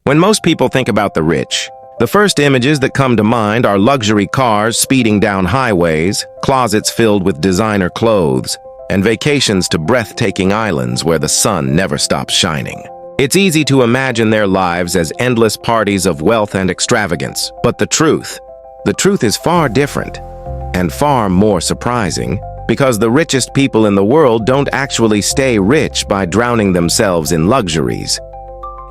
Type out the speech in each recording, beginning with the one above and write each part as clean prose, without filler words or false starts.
When most people think about the rich, the first images that come to mind are luxury cars speeding down highways, closets filled with designer clothes, and vacations to breathtaking islands where the sun never stops shining. It's easy to imagine their lives as endless parties of wealth and extravagance, but the truth is far different and far more surprising, because the richest people in the world don't actually stay rich by drowning themselves in luxuries.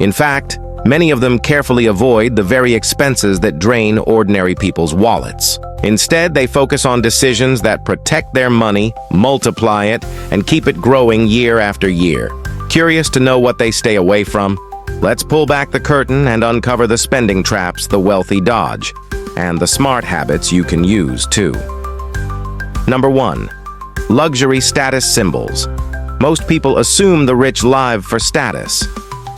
In fact, many of them carefully avoid the very expenses that drain ordinary people's wallets. Instead, they focus on decisions that protect their money, multiply it, and keep it growing year after year. Curious to know what they stay away from? Let's pull back the curtain and uncover the spending traps the wealthy dodge, and the smart habits you can use too. Number 1. Luxury status symbols. Most people assume the rich live for status.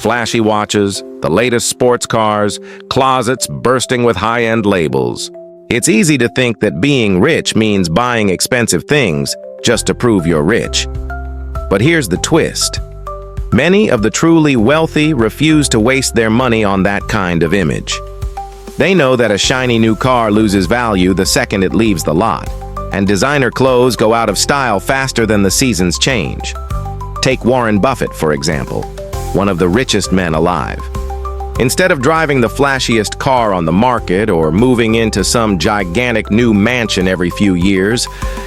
Flashy watches, the latest sports cars, closets bursting with high-end labels. It's easy to think that being rich means buying expensive things just to prove you're rich. But here's the twist. Many of the truly wealthy refuse to waste their money on that kind of image. They know that a shiny new car loses value the second it leaves the lot, and designer clothes go out of style faster than the seasons change. Take Warren Buffett, for example, one of the richest men alive. Instead of driving the flashiest car on the market or moving into some gigantic new mansion every few years,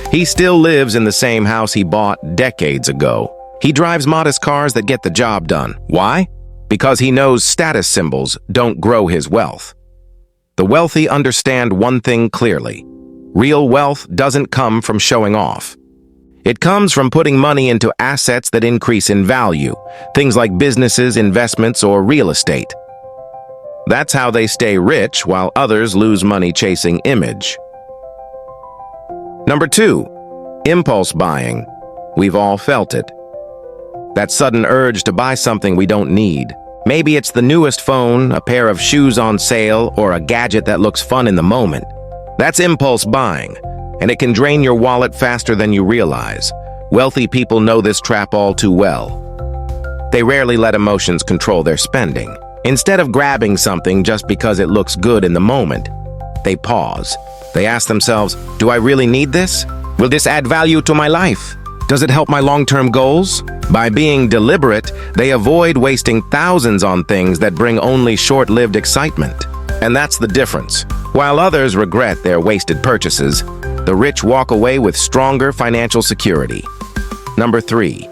he still lives in the same house he bought decades ago. He drives modest cars that get the job done. Why? Because he knows status symbols don't grow his wealth. The wealthy understand one thing clearly. Real wealth doesn't come from showing off. It comes from putting money into assets that increase in value, things like businesses, investments, or real estate. That's how they stay rich while others lose money chasing image. Number 2, impulse buying. We've all felt it. That sudden urge to buy something we don't need. Maybe it's the newest phone, a pair of shoes on sale, or a gadget that looks fun in the moment. That's impulse buying, and it can drain your wallet faster than you realize. Wealthy people know this trap all too well. They rarely let emotions control their spending. Instead of grabbing something just because it looks good in the moment, they pause. They ask themselves, do I really need this? Will this add value to my life? Does it help my long-term goals? By being deliberate, they avoid wasting thousands on things that bring only short-lived excitement. And that's the difference. While others regret their wasted purchases, the rich walk away with stronger financial security. Number 3.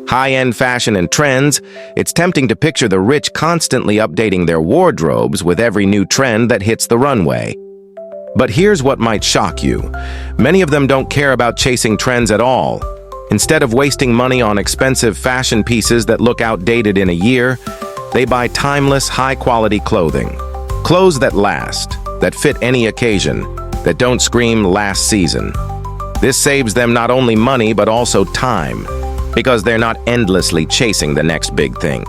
High-end fashion and trends. It's tempting to picture the rich constantly updating their wardrobes with every new trend that hits the runway. But here's what might shock you. Many of them don't care about chasing trends at all. Instead of wasting money on expensive fashion pieces that look outdated in a year, they buy timeless, high-quality clothing. Clothes that last, that fit any occasion, that don't scream last season. This saves them not only money but also time, because they're not endlessly chasing the next big thing.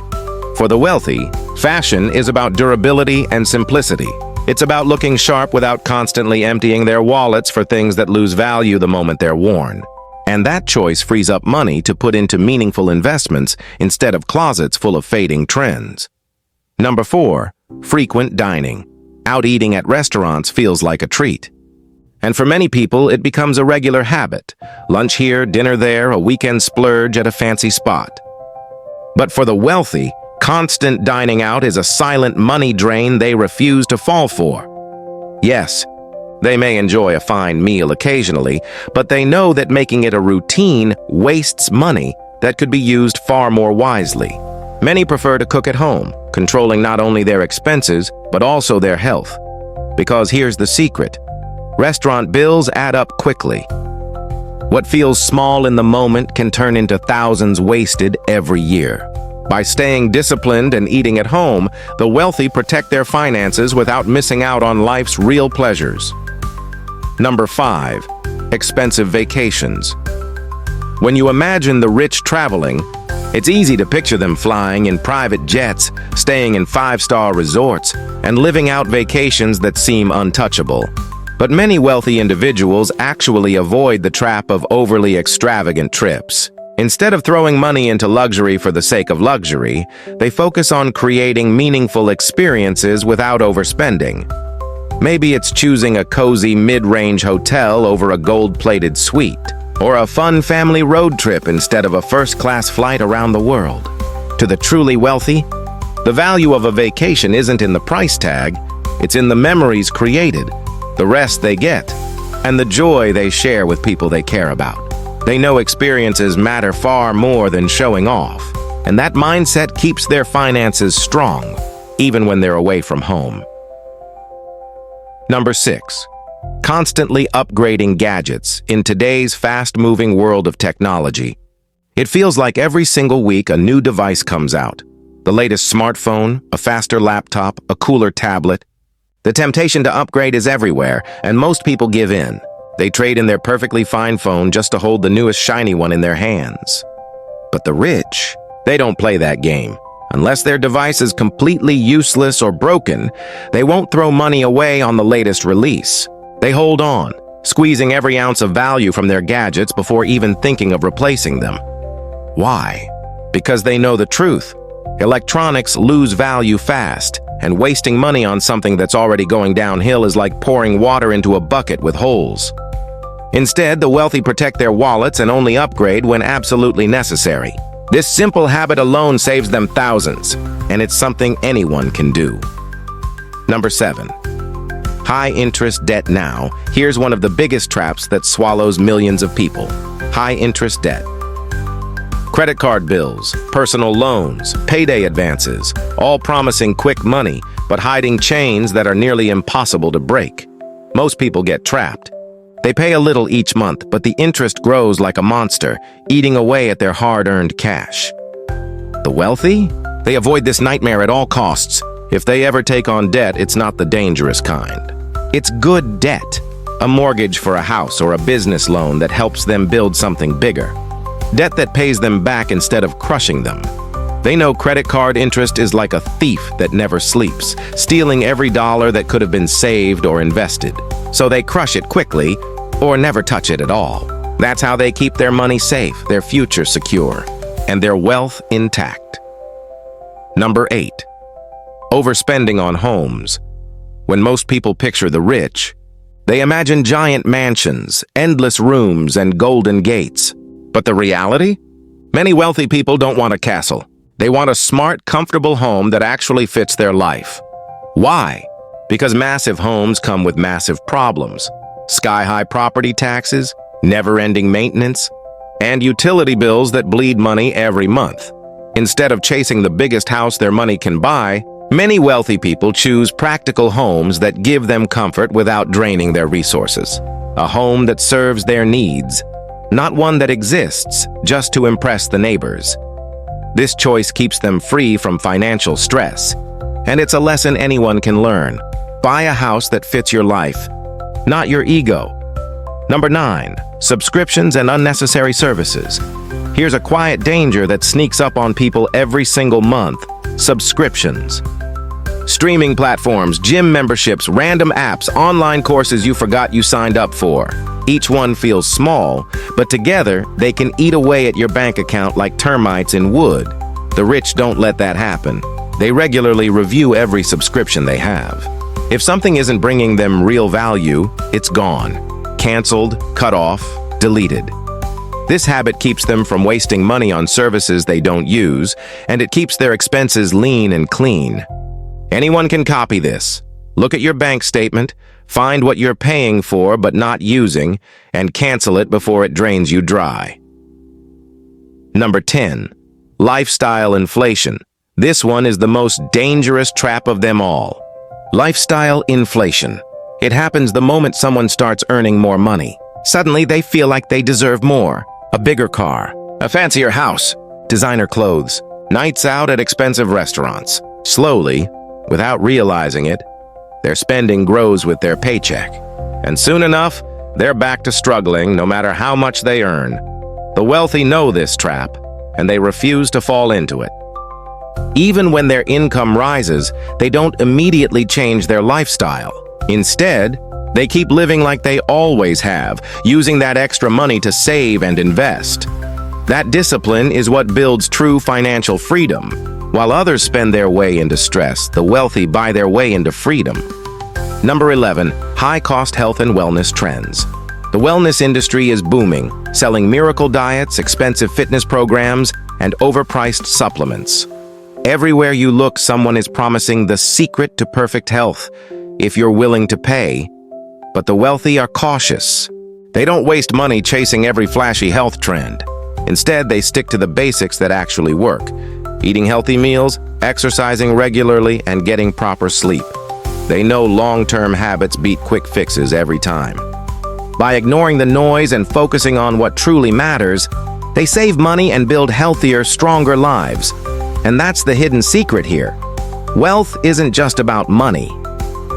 For the wealthy, fashion is about durability and simplicity. It's about looking sharp without constantly emptying their wallets for things that lose value the moment they're worn. And that choice frees up money to put into meaningful investments instead of closets full of fading trends. Number 4, frequent dining. Out eating at restaurants feels like a treat. And for many people, it becomes a regular habit. Lunch here, dinner there, a weekend splurge at a fancy spot. But for the wealthy, constant dining out is a silent money drain they refuse to fall for. Yes, they may enjoy a fine meal occasionally, but they know that making it a routine wastes money that could be used far more wisely. Many prefer to cook at home, controlling not only their expenses, but also their health. Because here's the secret. Restaurant bills add up quickly. What feels small in the moment can turn into thousands wasted every year. By staying disciplined and eating at home, the wealthy protect their finances without missing out on life's real pleasures. Number 5, expensive vacations. When you imagine the rich traveling, it's easy to picture them flying in private jets, staying in 5-star resorts, and living out vacations that seem untouchable. But many wealthy individuals actually avoid the trap of overly extravagant trips. Instead of throwing money into luxury for the sake of luxury, they focus on creating meaningful experiences without overspending. Maybe it's choosing a cozy mid-range hotel over a gold-plated suite, or a fun family road trip instead of a first-class flight around the world. To the truly wealthy, the value of a vacation isn't in the price tag, it's in the memories created, the rest they get, and the joy they share with people they care about. They know experiences matter far more than showing off, and that mindset keeps their finances strong, even when they're away from home. Number 6. Constantly upgrading gadgets in today's fast-moving world of technology. It feels like every single week a new device comes out. The latest smartphone, a faster laptop, a cooler tablet. The temptation to upgrade is everywhere, and most people give in. They trade in their perfectly fine phone just to hold the newest shiny one in their hands. But the rich, they don't play that game. Unless their device is completely useless or broken, they won't throw money away on the latest release. They hold on, squeezing every ounce of value from their gadgets before even thinking of replacing them. Why? Because they know the truth. Electronics lose value fast, and wasting money on something that's already going downhill is like pouring water into a bucket with holes. Instead, the wealthy protect their wallets and only upgrade when absolutely necessary. This simple habit alone saves them thousands, and it's something anyone can do. Number 7. High-interest debt now. Here's one of the biggest traps that swallows millions of people. High-interest debt. Credit card bills, personal loans, payday advances, all promising quick money, but hiding chains that are nearly impossible to break. Most people get trapped. They pay a little each month, but the interest grows like a monster, eating away at their hard-earned cash. The wealthy? They avoid this nightmare at all costs. If they ever take on debt, it's not the dangerous kind. It's good debt, a mortgage for a house or a business loan that helps them build something bigger. Debt that pays them back instead of crushing them. They know credit card interest is like a thief that never sleeps, stealing every dollar that could have been saved or invested. So they crush it quickly or never touch it at all. That's how they keep their money safe, their future secure, and their wealth intact. Number 8. Overspending on homes. When most people picture the rich, they imagine giant mansions, endless rooms, and golden gates. But the reality? Many wealthy people don't want a castle. They want a smart, comfortable home that actually fits their life. Why? Because massive homes come with massive problems. Sky-high property taxes, never-ending maintenance, and utility bills that bleed money every month. Instead of chasing the biggest house their money can buy, many wealthy people choose practical homes that give them comfort without draining their resources. A home that serves their needs, not one that exists just to impress the neighbors. This choice keeps them free from financial stress, and it's a lesson anyone can learn. Buy a house that fits your life, not your ego. Number 9. Subscriptions and unnecessary services. Here's a quiet danger that sneaks up on people every single month. Subscriptions. Streaming platforms, gym memberships, random apps, online courses you forgot you signed up for. Each one feels small, but together they can eat away at your bank account like termites in wood. The rich don't let that happen. They regularly review every subscription they have. If something isn't bringing them real value, it's gone. Canceled, cut off, deleted. This habit keeps them from wasting money on services they don't use, and it keeps their expenses lean and clean. Anyone can copy this. Look at your bank statement, find what you're paying for but not using, and cancel it before it drains you dry. Number 10. Lifestyle inflation. This one is the most dangerous trap of them all. Lifestyle inflation. It happens the moment someone starts earning more money. Suddenly they feel like they deserve more. A bigger car, a fancier house, designer clothes, nights out at expensive restaurants. Slowly, without realizing it, their spending grows with their paycheck. And soon enough, they're back to struggling no matter how much they earn. The wealthy know this trap, and they refuse to fall into it. Even when their income rises, they don't immediately change their lifestyle. Instead, they keep living like they always have, using that extra money to save and invest. That discipline is what builds true financial freedom. While others spend their way into stress, the wealthy buy their way into freedom. Number 11, high-cost health and wellness trends. The wellness industry is booming, selling miracle diets, expensive fitness programs, and overpriced supplements. Everywhere you look, someone is promising the secret to perfect health, if you're willing to pay. But the wealthy are cautious. They don't waste money chasing every flashy health trend. Instead, they stick to the basics that actually work: eating healthy meals, exercising regularly, and getting proper sleep. They know long-term habits beat quick fixes every time. By ignoring the noise and focusing on what truly matters, they save money and build healthier, stronger lives. And that's the hidden secret here. Wealth isn't just about money.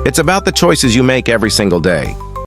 It's about the choices you make every single day.